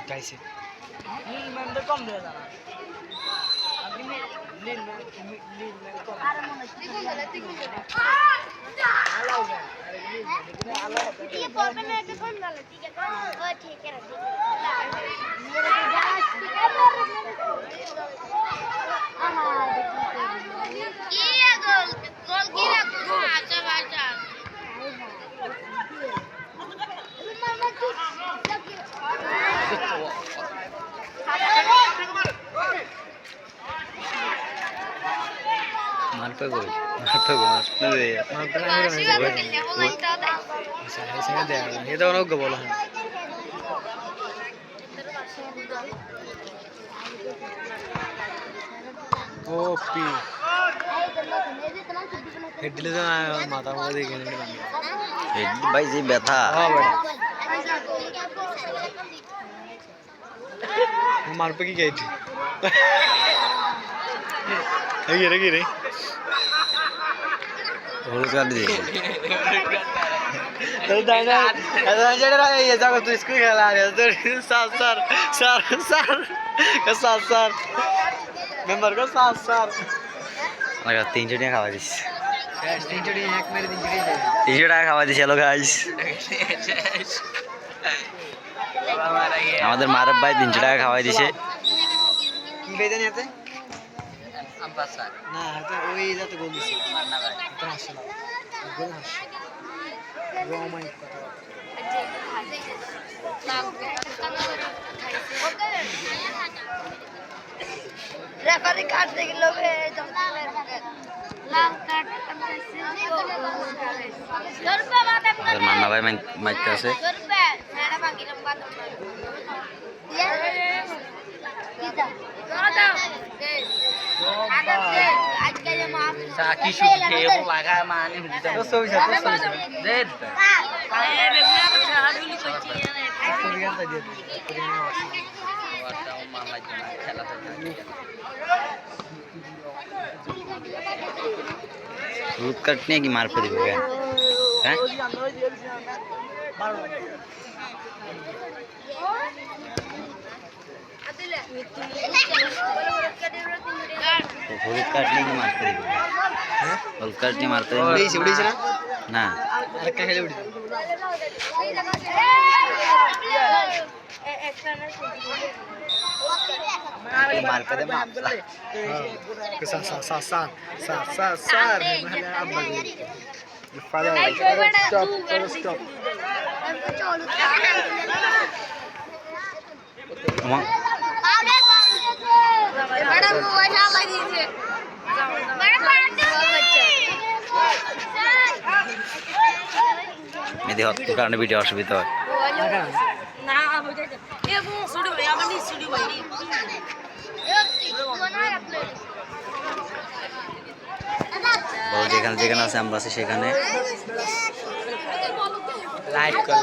कैसे मेंबर कम दे जाना अभी लीन में कम आला होगा लेकिन आला ये पॉप में तो कौन डाला ठीक है वो ठीक है मेरे को जाना ये गोल गोल गिरा को आजा आजा मारपे कोई मारपे दे मारपे नहीं दे ये तो लोग बोला है ओपी हेडले तो माता को देखे नहीं बंद हेड भाई जी बैठा हां बड़ा मारपे की गई थी ये रे और कर दे तो दाना जड़ा ये जाओ तू स्कूल खेला रहे तो सात मेंबर को सात लगा 3 चुटियां खावा दिस गाइस 3 चुटियां एक मेरे 3 चुटियां 3 चुटियां खावा दिस हेलो गाइस আমাদের মারব ভাই 300 টাকা খাওয়াই দিয়েছে কি বেদন এতে अब्बास सर না তো ওই যত গোল দিছে मारना भाई তো হাসে না গোল হাসে রোমাই কথা रेफरी काट दे लोग लाल कार्ड আমাদের মান্না ভাই মাইতে আছে साकी शुके वो लगा माने तो सही से जेड आए बेगुना को छाड़ुली कोची कोरिया से दे वाटाओ मामा जना खेला था रूट कटने की मार पड़ी गया हैं रूट कटने की मार पड़ी गया हैं रूट कटने मार पड़ी उड़ी से ना अरे क्या खेले उड़ी मार पे दे सार स्टॉप बड़ा मोबाइल लगी थी मेरी हत्या करने वीडियो असुविधा है ना हो जाए ये वो सुड़ी भाई अब नहीं सुड़ी भाई बहुत যেখানে আছে আমরা আছি সেখানে लाइक कर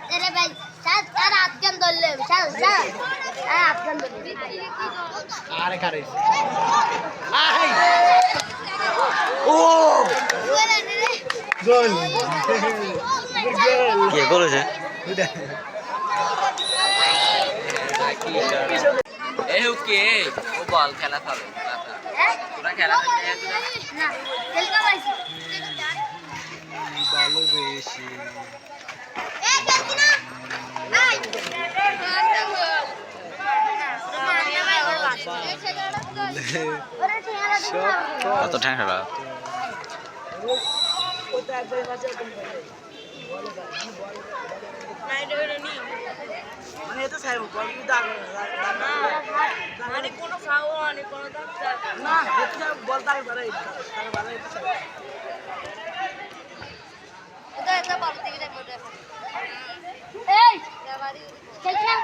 तेरे भाई चल चल आपके अंदर ले चल चल आपके अंदर अरे करे ও गोल কে করেছে ए ओके वो बॉल खेला था पूरा खेला था ना चल का भाई बालो बेशी ए जल्दी ना भाई কত ঠ্যাংরা মানে এটা সাইব বল কি দাগ মানে কোনো ফাও মানে কোনো দাগ না এটা বল দাগ বাড়াই তার বাড়াই এটা এই খেলছি না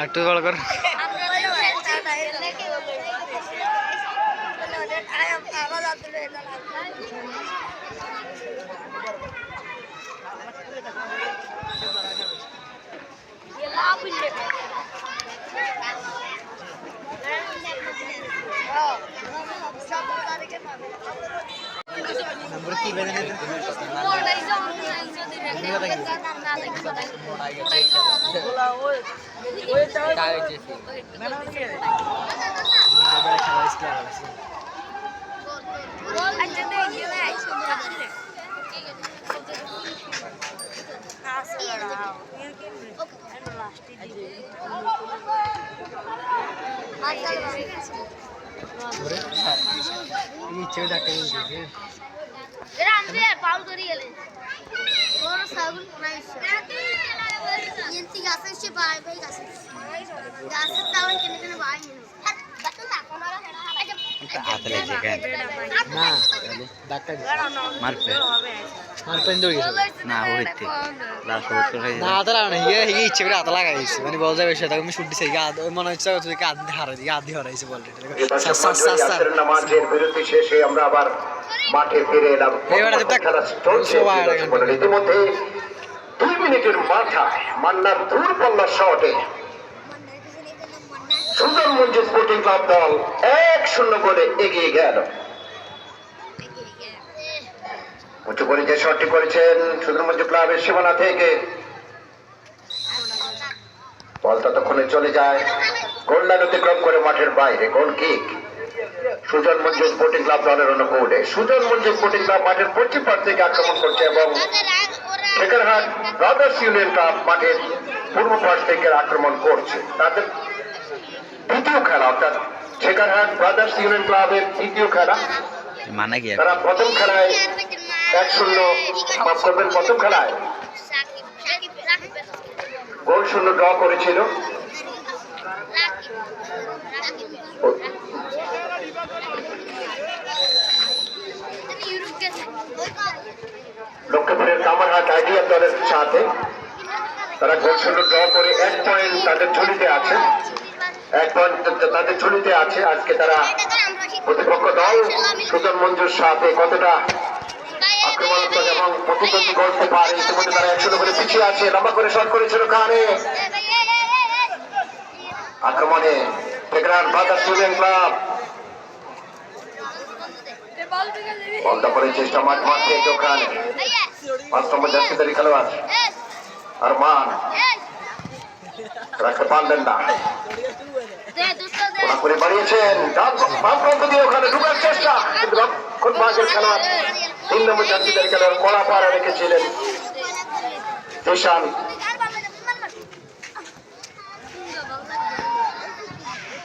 একটু বড় কর কি বেঁধে ইচ্ছে ডাক্তার পাউল করে গেলে ওর সাগুন নাইছে ইন্তি গাছে সে বাই বাই গাছে গাছে তাও কেনে কেনে বাই নিল হাতে লেগে কেন না ডাক্তার মারপে মারপেন দৌড় গেছে না হইতে লাস্ট হইতে হই না হাতে লাগানো এই ইচ্ছে করে হাতে লাগাইছে মানে বল যাবে সেটা আমি শুট দিছি মনে হচ্ছে তুই আধি হারাই আধি হারাইছে বল নামাজের বিরতি শেষে আমরা আবার মাঠে ফিরে এলাম। খেলা চলছে। ইতিমধ্যে 2 মিনিটের মাথায় মান্নার দূরপাল্লার শটে সুন্দরগঞ্জ স্পোর্টিং ক্লাব দল 1-0 গোলে এগিয়ে গেল। উঁচু করে যে শটটি করেছেন সুন্দরগঞ্জ ক্লাবের সীমানা থেকে বল ততক্ষণে চলে যায় গোল লাইন অতিক্রম করে মাঠের বাইরে। Goal kick Sujan Manju sporting club দলের অনুকূলে। সুজন মঞ্জু স্পোর্টিং ক্লাব মাঠের পশ্চিম পাশ থেকে আক্রমণ করছে এবং ঠেকারহাট ব্রাদার্স ইউনিয়ন ক্লাব মাঠের পূর্ব পাশ থেকে আক্রমণ করছে। তাদের দ্বিতীয় খেলা অর্থাৎ ঠেকারহাট ব্রাদার্স ইউনিয়ন ক্লাবের দ্বিতীয় খেলা। মানে কি তারা প্রথম খেলায় 1-0 মাফ করবেন প্রথম খেলায় গোল শূন্য ড্র করেছিল। লক্ষ্মীপুরের কামারহাট আইডিয়াল দলের সাথে তারা গোল শূন্য ড্র করে 1 পয়েন্ট তাদের ঝুলিতে আছে। 1 পয়েন্ট তাদের ঝুলিতে আছে। আজকে তারা প্রতিপক্ষ দল সুজন মঞ্জুর সাথে কতটা আক্রমণাত্মক এবং প্রতিদ্বন্দ্বী করতে পারে। ইতিমধ্যে তারা 1-0 করে পিছিয়ে আছে। লম্বা করে শট করেছিল কানে আক্রমণে ঠেকারহাট ব্রাদার্স ইউনিয়ন ক্লাব বলটা করে চেষ্টা মাঠ থেকে ওখানে 5 নম্বর জার্সিধারী খেলোয়াড় আর মান রাখতে পারলেন না। ওরা করে বাড়িয়েছেন বাম প্রান্ত দিয়ে ওখানে ঢুকার চেষ্টা কিন্তু রক্ষণ ভাগের খেলোয়াড় 3 নম্বর জার্সিধারী খেলোয়াড় কড়া পাড়া রেখেছিলেন দেশান।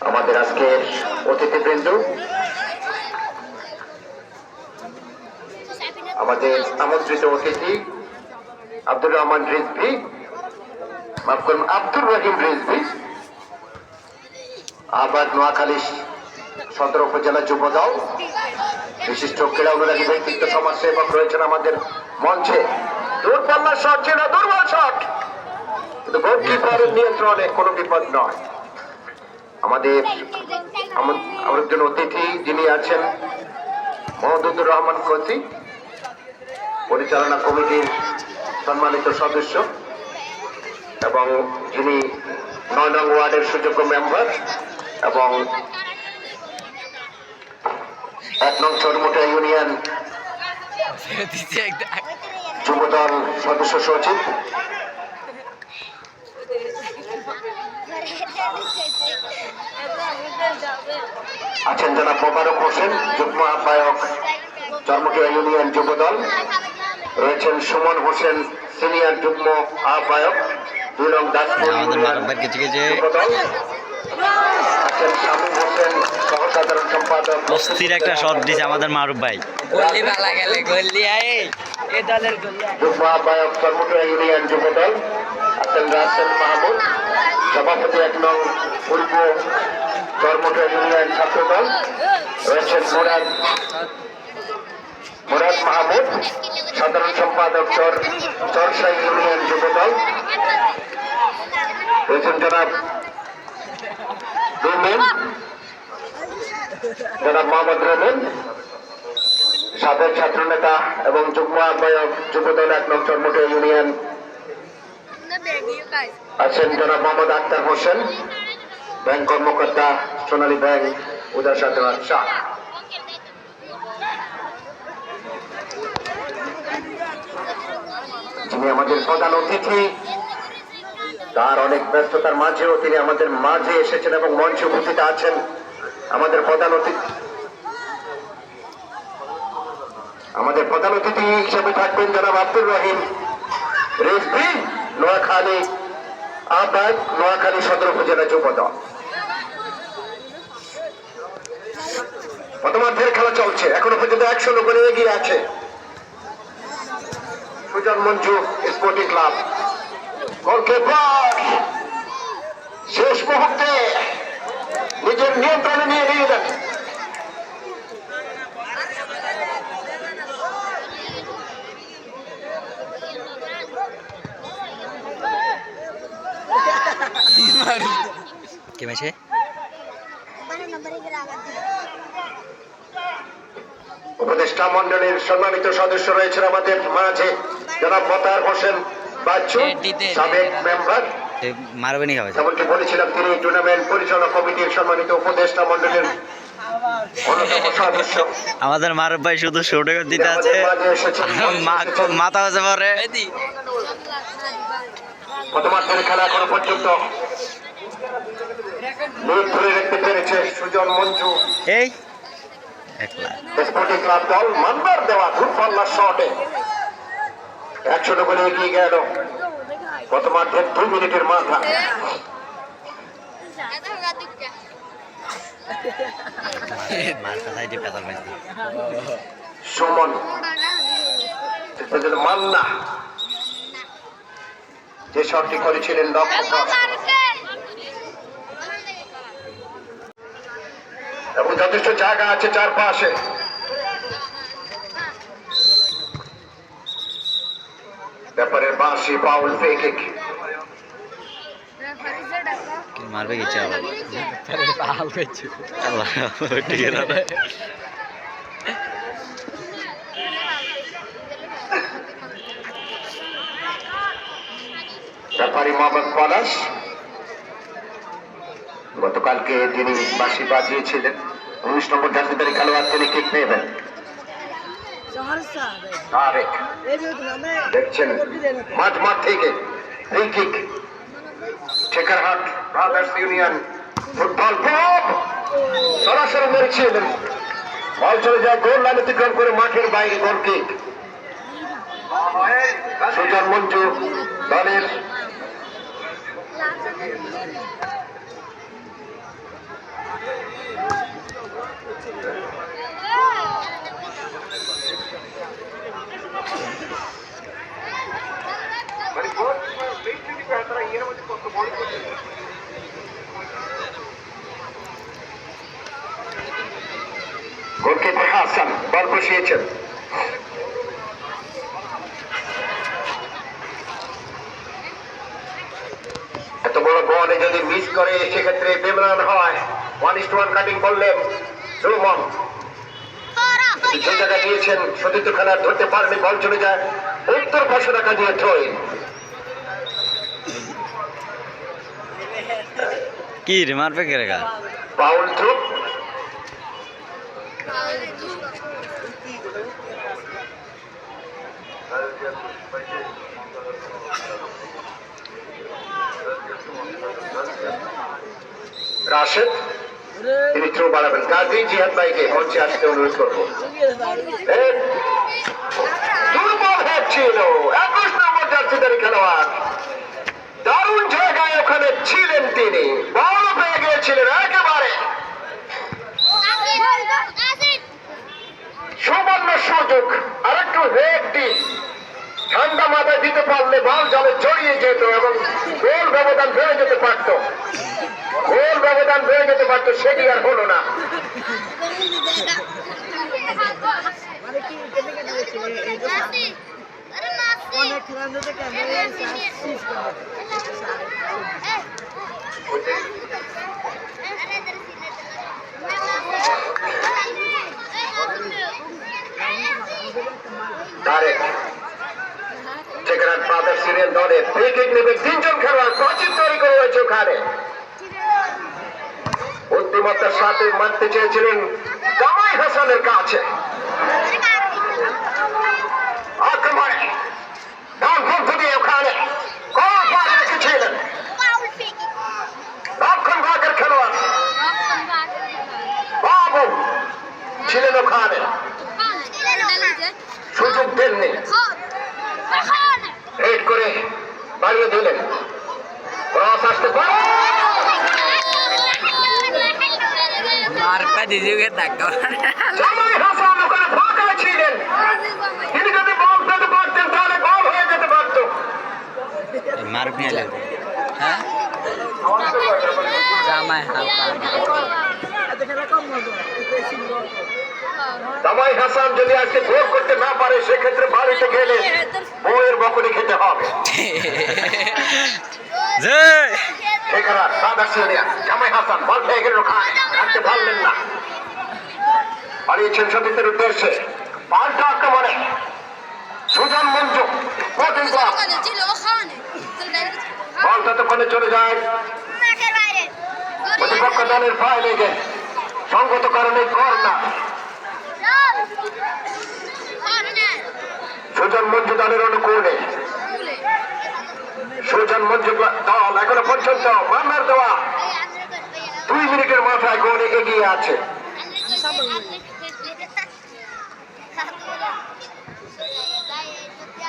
আমাদের আজকের অতিথিবৃন্দ আমাদের আমন্ত্রিত অতিথি আব্দুর রহমান রিজভি মাফ করুন আব্দুর রহিম রিজভি আবার নোয়াখালী সদর উপজেলা যুব দল বিশিষ্ট ক্রীড়া অনুরাগী ব্যক্তিত্ব সমাজসেবক রয়েছেন আমাদের মঞ্চে। দূরপাল্লার শট ছিল দুর্বল শট কিন্তু গোলকিপারের নিয়ন্ত্রণে কোনো বিপদ নয়। আমাদের একজন অতিথি যিনি আছেন মহদুদুর রহমান কচি পরিচালনা কমিটির সম্মানিত সদস্য এবং যিনি 9 নং ওয়ার্ডের সুযোগ্য মেম্বার এবং 1 নং চরমুটা ইউনিয়ন যুবদল সদস্য সচিব আছেন জনাব মোবারক হোসেন যুগ্ম আহ্বায়ক চরমুটিয়া ইউনিয়ন যুবদল। রয়েছেন সুমন হোসেন সিনিয়র যুগ্ম আহ্বায়ক 2 নং দাসপুর আমাদের ইউনিয়ন মারুফ ভাই কিছু কিছু যুবদল আছেন শামীম হোসেন সহসাধারণ সম্পাদক অস্থির একটা শট দিছে আমাদের মারুফ ভাই। গল্লি ভালো গেলে গল্লি আয় এ দলের গল্লি যুগ্ম আহ্বায়ক চরমুটিয়া ইউনিয়ন যুবদল আছেন রাসেল মাহমুদ সভাপতি 1 নং পূর্ব চরমুটিয়া ইউনিয়ন ছাত্রদল রয়েছেন মুরাদ মাহমুদ সাধারণ সম্পাদক চরসাই ইউনিয়ন যুবদল রয়েছেন জনাব মোহাম্মদ রবিন সাবেক ছাত্রনেতা এবং যুগ্ম আহ্বায়ক যুবদল 1 নং চরমুটিয়া ইউনিয়ন আছেন জনাব মোহাম্মদ আক্তার হোসেন ব্যাংক কর্মকর্তা সোনালী ব্যাংক উদাসাধনাথ শাহ। যিনি আমাদের প্রধান অতিথি তার অনেক ব্যস্ততার মাঝেও তিনি আমাদের মাঝে এসেছেন এবং মঞ্চে উপস্থিত আছেন। আমাদের প্রধান অতিথি হিসেবে থাকবেন জনাব আব্দুর রহিম রেজভি নোয়াখালী আহ্বায়ক নোয়াখালী সদর উপজেলা যুবদল। প্রথমার্ধের খেলা চলছে, এখনো পর্যন্ত 100 করে এগিয়ে আছে Sujan Manju sporting club. Goalkeeper শেষ মুহূর্তে নিজের নিয়ন্ত্রণে নিয়ে যান। কে মেছে উপদেষ্টা মন্ডলীর সম্মানিত সদস্য রয়েছেন আমাদের মাঝে জনাব মোতাহার হোসেন বাচ্চু সাবেক মেম্বার, মারবে নি খাবে যেমনটি বলেছিলাম তিনি টুর্নামেন্ট পরিচালনা কমিটির সম্মানিত উপদেষ্টা মন্ডলীর অন্যতম সদস্য। আমাদের মারুফ ভাই শুধু শুটে দিতে আছে, মাথা হচ্ছে পরে প্রথমার্ধের খেলা এখনো পর্যন্ত লিড ধরে রাখতে পেরেছে সুজন মঞ্জু এই একলা স্পোর্টিং ক্লাব দল। মানবার দেওয়া দূরপাল্লার শটে 100 করে এগিয়ে গেল প্রথমার্ধের 2 মিনিটের মাথা। মারটা সাইডে পেতাল মেছে সুমন মান্না যে শটটি করেছিলেন লক্ষ্য এবং যথেষ্ট জায়গা আছে চারপাশে। ব্যাপারের বাঁশি পাউল ফ্রি কিক। মারবে কিছু আবার পাল পেয়েছে ঠিক আছে ব্যাপারী মোহাম্মদ পলাশ গতকালকে যিনি বাঁশি বাজিয়েছিলেন 19 নম্বর জার্সিধারী খেলোয়াড় তিনি কিক নেবেন। তারেক দেখছেন মাঠ থেকে free kick. Thekarhat brothers union football club সরাসরি মেরেছিলেন, বল চলে যায় গোল লাইন অতিক্রম করে মাঠের বাইরে। গোল কিক সুজন মঞ্জু দলের গোলকিপার হাসান বল বসিয়েছেন। এত বড় বলে যদি মিস করে সেক্ষেত্রে বেমানান হয়। 1:1 কাটিং করলেন সুমন, যে জায়গা দিয়েছেন সতীর্থ খেলার ধরতে পারেনি, বল চলে যায় উত্তর পাশে রাখা দিয়ে থ্রোইন। কি রে মারবে কে রেখা পাউল থ্রো। রাশেদ তিনি থ্রো বাড়াবেন। কাজী জিহাদ ভাইকে মঞ্চে আসতে অনুরোধ করবো। দুর্বল হেড ছিল 21 নম্বর জার্সিধারী খেলোয়াড়, দারুণ জায়গায় ওখানে ছিলেন তিনি, বল পেয়ে গিয়েছিলেন একেবারে। সুবর্ণ সুযোগ, আরেকটু একটি ঠান্ডা মাথায় দিতে পারলে বল জলে জড়িয়ে যেত এবং গোল ব্যবধান বেড়ে যেতে পারত, গোল ব্যবধান বেড়ে যেতে পারত, সেটি আর হলো না। সেখানে ব্রাদার্স সিরিয়াল দলে ফ্রি কিক নেবে তিনজন খেলোয়াড়, প্রাচীর তৈরি করে রয়েছে ওখানে। বুদ্ধিমত্তার সাথে মারতে চেয়েছিলেন জামাই হাসানের কাছে, আক্রমণে ডান পক্ষ দিয়ে ওখানে গোল পাড়ে রেখেছিলেন রক্ষণ ভাগের খেলোয়াড় বাবু ছিলেন ওখানে, সুযোগ দেননি, রেড করে বাড়িয়ে দিলেন, ক্রস আসতে পারে, জামাই হাসান ওখানে ফাঁকা ছিলেন, তিনি যদি বল পেতে পারতেন তাহলে গোল হয়ে যেতে পারত। মারুফ নিয়ে এলেন হ্যাঁ জামাই হাসান জামাই হাসান যদি আজকে গোল করতে না পারে সেক্ষেত্রে বাড়িতে গেলে বউয়ের বকুনি খেতে হবে। জামাই হাসান বল পেয়ে গেলেন, রাখতে পারলেন না, বাড়িয়েছেন সতীর্থের উদ্দেশ্যে, পাল্টা আক্রমণে সুজন মঞ্জু স্পোর্টিং ক্লাব, বল ততক্ষণে চলে যায় প্রতিপক্ষ দলের পায়ে লেগে, সঙ্গত কারণে কর্নার। সুজন মঞ্জু দলের অনুকূলে, সুজন মঞ্জু দল এখনো পর্যন্ত মান্নার দেওয়া 2 মিনিটের মাথায় গোলে এগিয়ে আছে।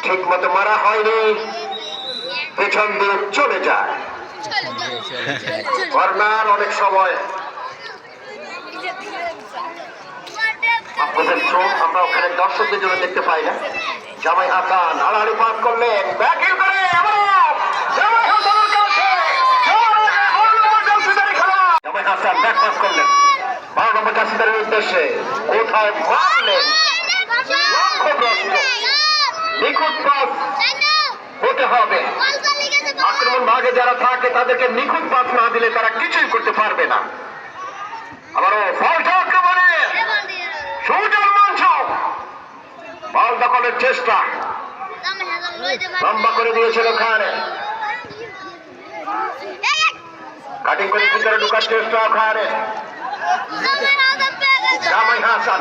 ঠিক মতো মারা হয়নি, পেছন দিয়ে চলে যায় কর্নার। অনেক সময় আমরা ওখানে দর্শকদের জন্য দেখতে পাই না। জামাই হাসান আড়াআড়ি পাস করলেন, ব্যাকিং করে জামাই হাসানের কাছে, জামাই হাসান ব্যাক পাস করলেন 12 নম্বর জার্সিধারীর উদ্দেশ্যে, কোথায় মারলেন, লক্ষ্যভ্রষ্ট, নিখুঁত পাস হতে হবে। আক্রমণ ভাগে যারা থাকে তাদেরকে নিখুঁত পাস না দিলে তারা কিছুই করতে পারবে না। আবারও ফলটা আক্রমণে সুজন মঞ্জু, বল দখলের চেষ্টা, লম্বা করে দিয়েছেন ওখানে, কাটিং করে ভিতরে ঢুকার চেষ্টা ওখানে, জামাই হাসান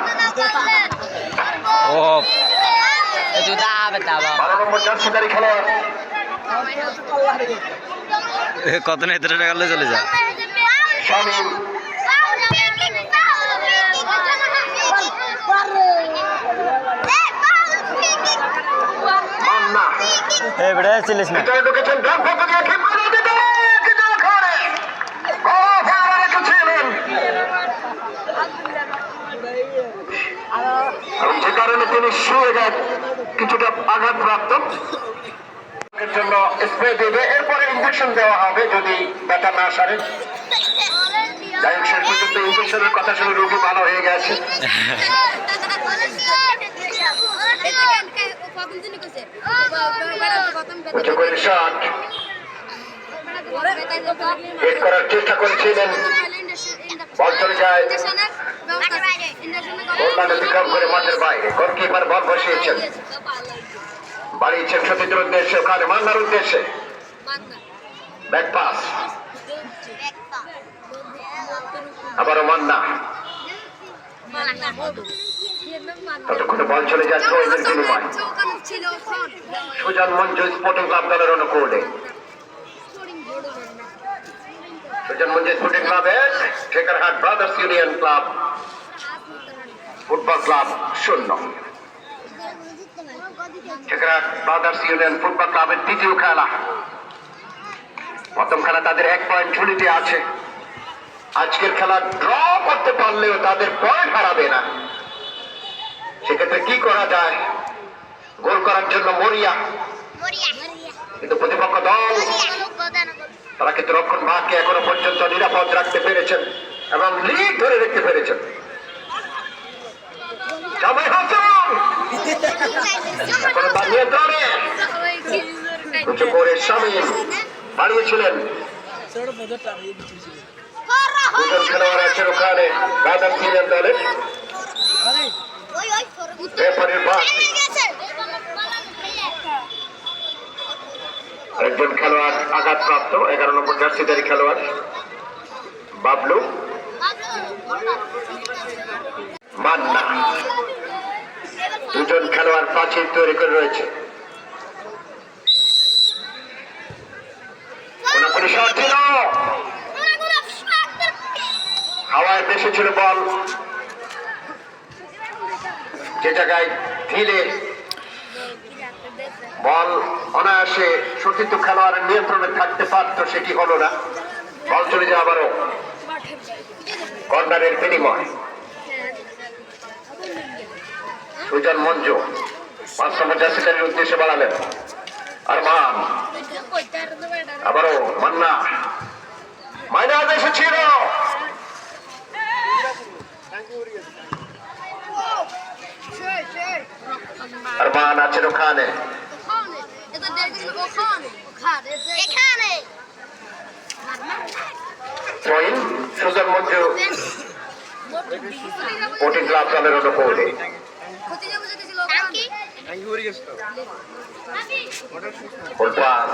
12 নম্বর জার্সিধারী খেলোয়াড়, কত নেত্রে টাকালে চলে যা শামীম মান্না বেড়ে চিলিস না ভিতরে ঢুকেছেন, ডান পক্ষ দিয়ে ঠিক করে দিতে কিন্তু ওখানে গোল ফেলে রেখেছিলেন, এবং যে কারণে তিনি শুয়ে যান, কিছুটা আঘাতপ্রাপ্ত। এর জন্য স্প্রে দেবে, এরপরে ইঞ্জেকশন দেওয়া হবে যদি ব্যথা না সারে। যাই হোক, শেষ পর্যন্ত ইঞ্জেকশনের কথা শুনে রোগী ভালো হয়ে গেছে। উঁচু করে শট হিট করার চেষ্টা করেছিলেন, বল চলে যায়, গোললাইন অতিক্রম করে মাঠের বাইরে, গোলকিপার বল বসিয়েছেন, বাড়িয়েছেন সতীর্থের উদ্দেশ্যে, ওখানে মান্নার উদ্দেশ্যে, ব্যাক পাস, আবারও মান্না, ততক্ষণে বল চলে যায় থ্রোইনের বিনিময়। সুজন মঞ্জু স্পোর্টিং ক্লাব দলের অনুকূলে, সুজন মঞ্জু স্পোর্টিং ক্লাবের Thekarhat brothers union club football club 0। Thekarhat brothers union football ক্লাবের দ্বিতীয় খেলা। প্রথম খেলা তাদের 1 পয়েন্ট ঝুলিতে আছে। আজকের খেলা ড্র করতে পারলেও তাদের পয়েন্ট হারাবে না। সেক্ষেত্রে কি করা যায়? গোল করার জন্য মরিয়া, কিন্তু প্রতিপক্ষ দল তারা কিন্তু রক্ষণ ভাগকে এখনো পর্যন্ত নিরাপদ রাখতে পেরেছেন এবং লিড ধরে রাখতে পেরেছেন। জামাই হাসান এখনো তার নিয়ন্ত্রণে উঁচু করে শামিম বাড়িয়েছিলেন। দুজন খেলোয়াড় আছেন ওখানে ব্রাদার্স ইউনিয়ন দলের। রেফারির বাস একজন খেলোয়াড় আঘাতপ্রাপ্ত, 11 নম্বর জার্সিধারী খেলোয়াড় বাবলু মান্না। দুজন খেলোয়াড় প্রাচীর তৈরি করে রয়েছে। ছিল হাওয়ায় দেশে ছিল বল, যে জায়গায় ঢিলে বল অনায়াসে সতীর্থ খেলোয়াড়ের নিয়ন্ত্রণে থাকতে পারত, সেটি হলো না। বল চলে যায় আবারও কর্নারের বিনিময়। সুজন মঞ্জু 5 নম্বর জার্সিধারীর উদ্দেশ্যে বাড়ালেন। আরমান আবারও মান্না মাইনাস এসেছিল। আরমান আছেন ওখানে। সুজন মঞ্জু স্পোর্টিং ক্লাব দলের অনুকূলে। ফুল পাস